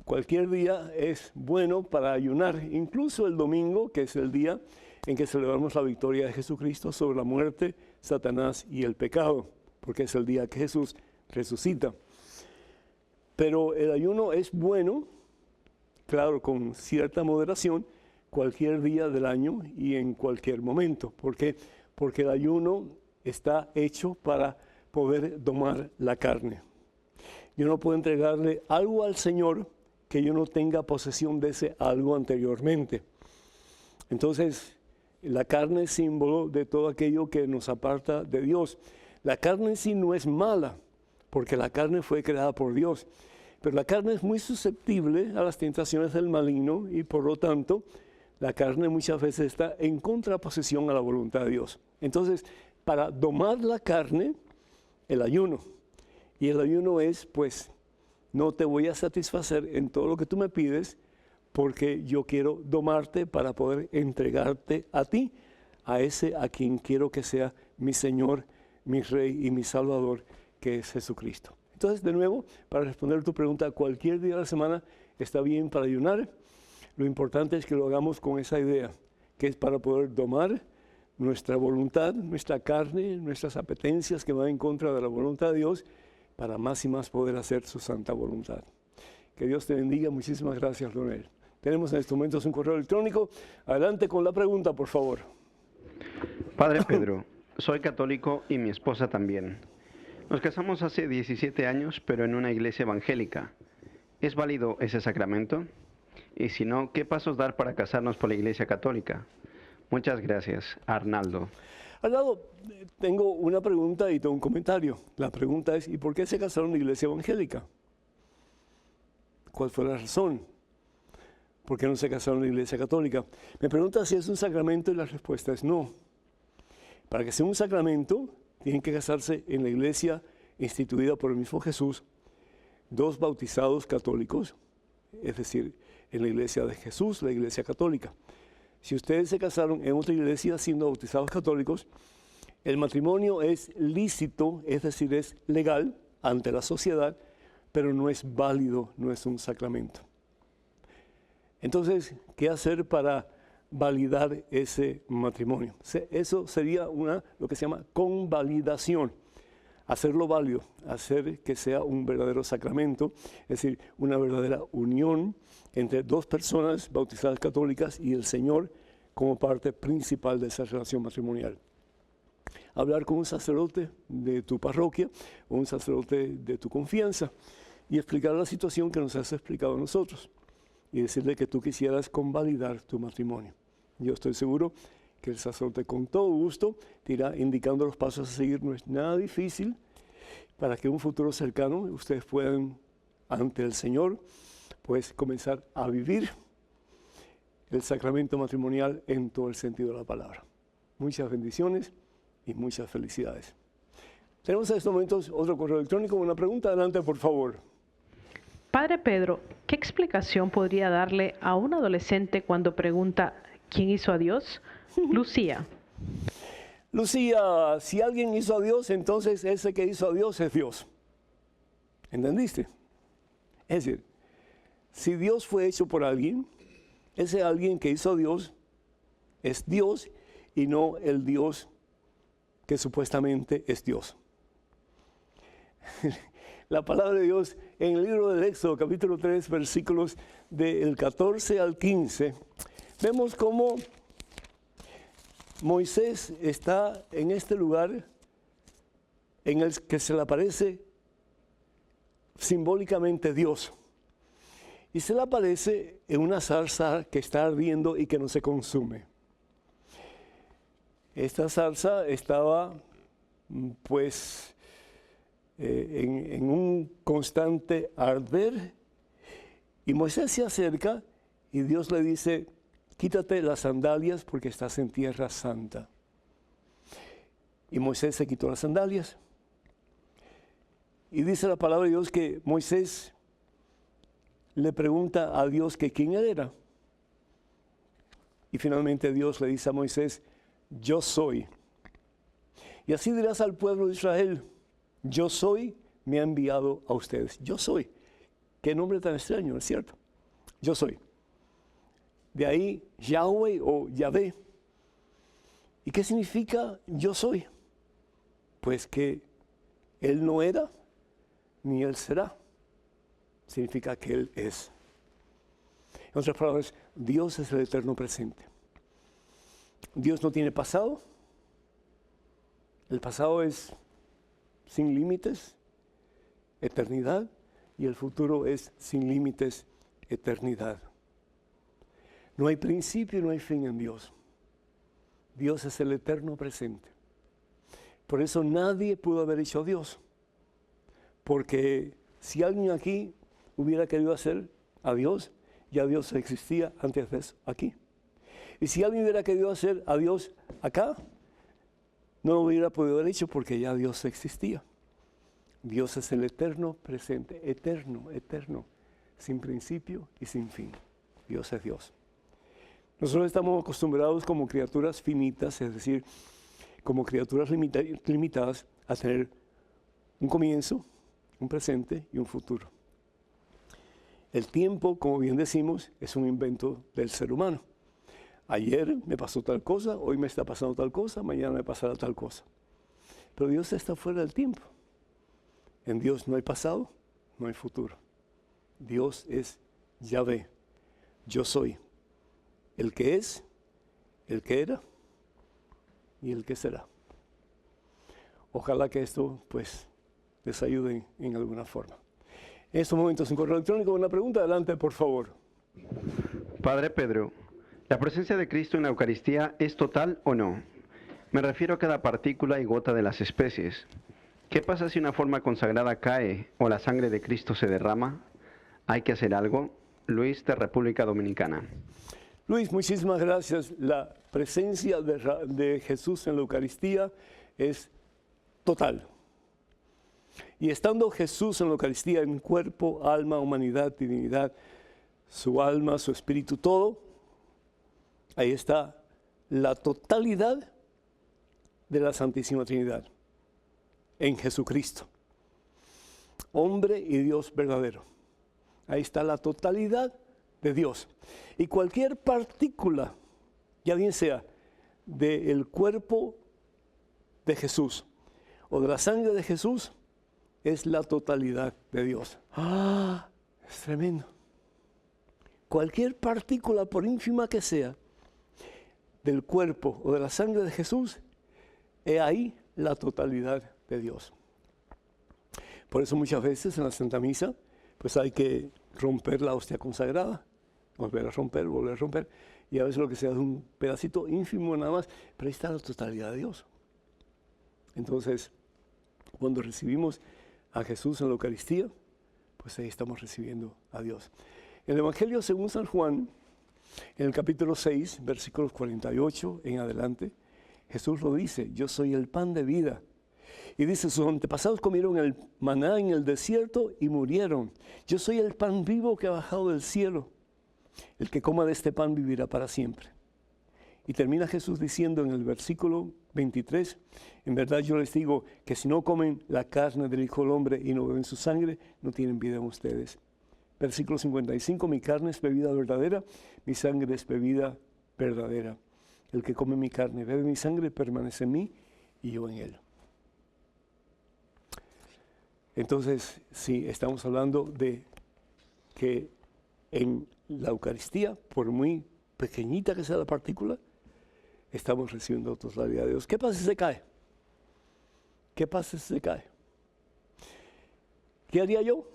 Speaker 1: cualquier día es bueno para ayunar, incluso el domingo, que es el día en que celebramos la victoria de Jesucristo sobre la muerte, Satanás y el pecado, porque es el día que Jesús resucita. Pero el ayuno es bueno, claro, con cierta moderación, cualquier día del año y en cualquier momento. ¿Por qué? Porque el ayuno está hecho para poder domar la carne. Yo no puedo entregarle algo al Señor que yo no tenga posesión de ese algo anteriormente. Entonces, la carne es símbolo de todo aquello que nos aparta de Dios. La carne en sí no es mala, porque la carne fue creada por Dios. Pero la carne es muy susceptible a las tentaciones del maligno y por lo tanto la carne muchas veces está en contraposición a la voluntad de Dios. Entonces, para domar la carne, el ayuno. Y el ayuno es, pues, no te voy a satisfacer en todo lo que tú me pides porque yo quiero domarte para poder entregarte a ti, a ese a quien quiero que sea mi Señor, mi Rey y mi Salvador, que es Jesucristo. Entonces, de nuevo, para responder tu pregunta, cualquier día de la semana está bien para ayunar. Lo importante es que lo hagamos con esa idea, que es para poder domar nuestra voluntad, nuestra carne, nuestras apetencias que van en contra de la voluntad de Dios, para más y más poder hacer su santa voluntad. Que Dios te bendiga. Muchísimas gracias, Leonel. Tenemos en estos momentos un correo electrónico. Adelante con la pregunta, por favor.
Speaker 3: Padre Pedro, soy católico y mi esposa también. Nos casamos hace 17 años, pero en una iglesia evangélica. ¿Es válido ese sacramento? Y si no, ¿qué pasos dar para casarnos por la iglesia católica? Muchas gracias, Arnaldo.
Speaker 1: Arnaldo, tengo una pregunta y tengo un comentario. La pregunta es, ¿y por qué se casaron en la iglesia evangélica? ¿Cuál fue la razón? ¿Por qué no se casaron en la iglesia católica? Me pregunta si es un sacramento y la respuesta es no. Para que sea un sacramento, tienen que casarse en la iglesia instituida por el mismo Jesús, dos bautizados católicos, es decir, en la iglesia de Jesús, la iglesia católica. Si ustedes se casaron en otra iglesia siendo bautizados católicos, el matrimonio es lícito, es decir, es legal ante la sociedad, pero no es válido, no es un sacramento. Entonces, ¿qué hacer para validar ese matrimonio? Eso sería lo que se llama convalidación. Hacerlo válido, hacer que sea un verdadero sacramento, es decir, una verdadera unión entre dos personas bautizadas católicas y el Señor como parte principal de esa relación matrimonial. Hablar con un sacerdote de tu parroquia o un sacerdote de tu confianza y explicar la situación que nos has explicado a nosotros y decirle que tú quisieras convalidar tu matrimonio. Yo estoy seguro que el sacerdote con todo gusto te irá indicando los pasos a seguir. No es nada difícil para que en un futuro cercano ustedes puedan, ante el Señor, pues comenzar a vivir el sacramento matrimonial en todo el sentido de la palabra. Muchas bendiciones y muchas felicidades. Tenemos en estos momentos otro correo electrónico. Una pregunta, adelante por favor.
Speaker 4: Padre Pedro, ¿qué explicación podría darle a un adolescente cuando pregunta ¿quién hizo a Dios? Lucía.
Speaker 1: Lucía, si alguien hizo a Dios, entonces ese que hizo a Dios es Dios. ¿Entendiste? Es decir, si Dios fue hecho por alguien, ese alguien que hizo a Dios es Dios y no el Dios que supuestamente es Dios. La palabra de Dios en el libro del Éxodo, capítulo 3, versículos del 14 al 15, vemos cómo Moisés está en este lugar en el que se le aparece simbólicamente Dios. Y se le aparece en una zarza que está ardiendo y que no se consume. Esta zarza estaba pues en un constante arder, y Moisés se acerca y Dios le dice: quítate las sandalias porque estás en tierra santa. Y Moisés se quitó las sandalias. Y dice la palabra de Dios que Moisés le pregunta a Dios que quién él era. Y finalmente Dios le dice a Moisés: yo soy. Y así dirás al pueblo de Israel: yo soy, me ha enviado a ustedes. Yo soy. Qué nombre tan extraño, ¿no es cierto? Yo soy. De ahí Yahweh o Yahvé. ¿Y qué significa yo soy? Pues que Él no era, ni Él será. Significa que Él es. En otras palabras, Dios es el eterno presente. Dios no tiene pasado. El pasado es sin límites, eternidad, y el futuro es sin límites, eternidad. No hay principio y no hay fin en Dios. Dios es el eterno presente. Por eso nadie pudo haber hecho a Dios. Porque si alguien aquí hubiera querido hacer a Dios, ya Dios existía antes de eso, aquí. Y si alguien hubiera querido hacer a Dios acá, no lo hubiera podido haber hecho porque ya Dios existía. Dios es el eterno presente, eterno, eterno, sin principio y sin fin. Dios es Dios. Nosotros estamos acostumbrados como criaturas finitas, es decir, como criaturas limitadas, a tener un comienzo, un presente y un futuro. El tiempo, como bien decimos, es un invento del ser humano. Ayer me pasó tal cosa, hoy me está pasando tal cosa, mañana me pasará tal cosa. Pero Dios está fuera del tiempo. En Dios no hay pasado, no hay futuro. Dios es Yahvé. Yo soy el que es, el que era y el que será. Ojalá que esto pues les ayude en alguna forma. En estos momentos, un correo electrónico, una pregunta, adelante por favor.
Speaker 3: Padre Pedro, ¿la presencia de Cristo en la Eucaristía es total o no? Me refiero a cada partícula y gota de las especies. ¿Qué pasa si una forma consagrada cae o la sangre de Cristo se derrama? ¿Hay que hacer algo? Luis, de República Dominicana.
Speaker 1: Luis, muchísimas gracias. La presencia de Jesús en la Eucaristía es total. Y estando Jesús en la Eucaristía en cuerpo, alma, humanidad, divinidad, su alma, su espíritu, todo, ahí está la totalidad de la Santísima Trinidad en Jesucristo. Hombre y Dios verdadero. Ahí está la totalidad de Dios. Y cualquier partícula, ya bien sea del cuerpo de Jesús o de la sangre de Jesús, es la totalidad de Dios. ¡Ah! Es tremendo. Cualquier partícula, por ínfima que sea, del cuerpo o de la sangre de Jesús, es ahí la totalidad de Dios. Por eso muchas veces en la Santa Misa, pues hay que romper la hostia consagrada, volver a romper, y a veces lo que sea es un pedacito ínfimo nada más, pero ahí está la totalidad de Dios. Entonces, cuando recibimos a Jesús en la Eucaristía, pues ahí estamos recibiendo a Dios. En el Evangelio según San Juan, en el capítulo 6, versículos 48 en adelante, Jesús lo dice: yo soy el pan de vida. Y dice: sus antepasados comieron el maná en el desierto y murieron. Yo soy el pan vivo que ha bajado del cielo. El que coma de este pan vivirá para siempre. Y termina Jesús diciendo en el versículo 23, en verdad yo les digo que si no comen la carne del Hijo del Hombre y no beben su sangre, no tienen vida en ustedes. Versículo 55, mi carne es bebida verdadera, mi sangre es bebida verdadera. El que come mi carne, bebe mi sangre, permanece en mí y yo en él. Entonces, sí, estamos hablando de que en la Eucaristía, por muy pequeñita que sea la partícula, estamos recibiendo totalidad de Dios. ¿Qué pasa si se cae? ¿Qué pasa si se cae? ¿Qué haría yo?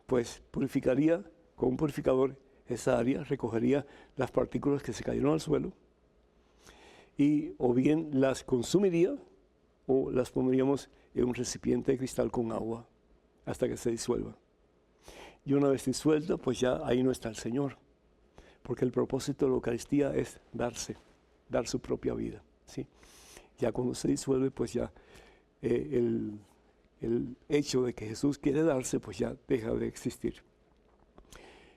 Speaker 1: Pues purificaría con un purificador esa área, recogería las partículas que se cayeron al suelo y o bien las consumiría o las pondríamos en un recipiente de cristal con agua hasta que se disuelva. Y una vez disuelta, pues ya ahí no está el Señor, porque el propósito de la Eucaristía es dar su propia vida, ¿sí? Ya cuando se disuelve, pues ya el hecho de que Jesús quiere darse, pues ya deja de existir.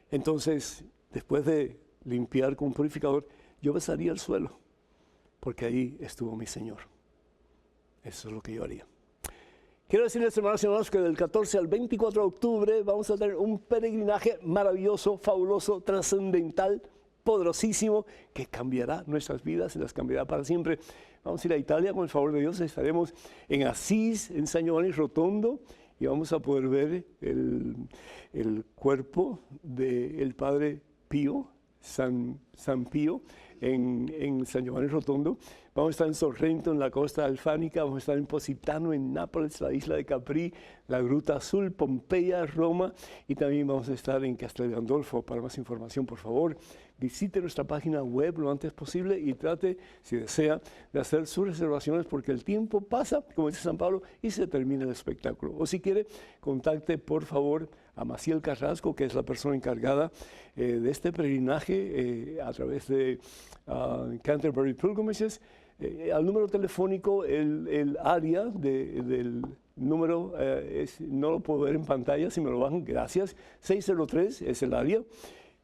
Speaker 1: Entonces, después de limpiar con un purificador, yo besaría el suelo, porque ahí estuvo mi Señor. Eso es lo que yo haría. Quiero decirles, hermanos y hermanas, que del 14 al 24 de octubre vamos a tener un peregrinaje maravilloso, fabuloso, trascendental, poderosísimo, que cambiará nuestras vidas y las cambiará para siempre. Vamos a ir a Italia, con el favor de Dios. Estaremos en Asís, en San Giovanni Rotondo, y vamos a poder ver el cuerpo del Padre Pío, San Pío, en San Giovanni Rotondo. Vamos a estar en Sorrento, en la costa alfánica. Vamos a estar en Positano, en Nápoles, la isla de Capri, la Gruta Azul, Pompeya, Roma. Y también vamos a estar en Castel Gandolfo. Para más información, por favor, visite nuestra página web lo antes posible y trate, si desea, de hacer sus reservaciones, porque el tiempo pasa, como dice San Pablo, y se termina el espectáculo. O si quiere, contacte, por favor, a Maciel Carrasco, que es la persona encargada de este peregrinaje a través de Canterbury Pilgrimages. Al número telefónico, el área del número no lo puedo ver en pantalla, si me lo bajan, gracias. 603 es el área.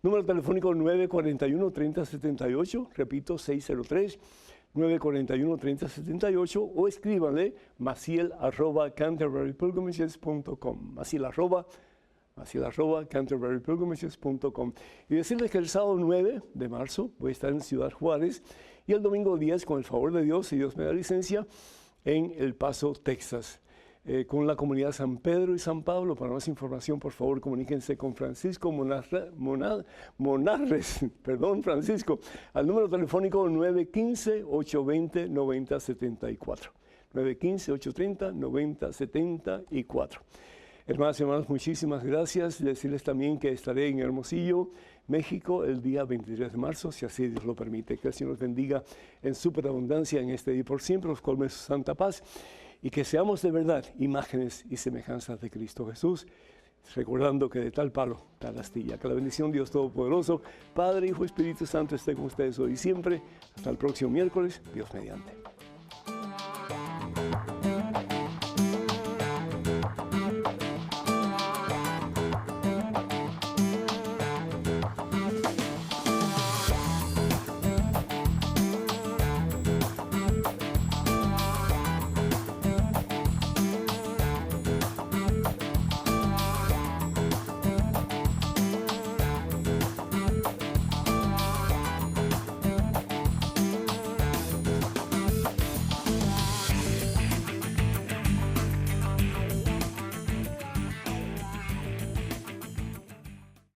Speaker 1: Número telefónico 941-3078, repito, 603-941-3078, o escríbanle maciel@canterburypilgrimages.com, maciel@canterburypilgrimages.com. Y decirles que el sábado 9 de marzo voy a estar en Ciudad Juárez y el domingo 10, con el favor de Dios, si Dios me da licencia, en El Paso, Texas, con la comunidad San Pedro y San Pablo. Para más información, por favor, comuníquense con Francisco Monarres, Francisco, al número telefónico 915-820-9074. 915-830-9074. Hermanas y hermanos, muchísimas gracias. Decirles también que estaré en Hermosillo, México, el día 23 de marzo, si así Dios lo permite. Que el Señor los bendiga en superabundancia en este día y por siempre, los colme su santa paz, y que seamos de verdad imágenes y semejanzas de Cristo Jesús, recordando que de tal palo, tal astilla. Que la bendición de Dios Todopoderoso, Padre, Hijo, Espíritu Santo, esté con ustedes hoy y siempre. Hasta el próximo miércoles, Dios mediante.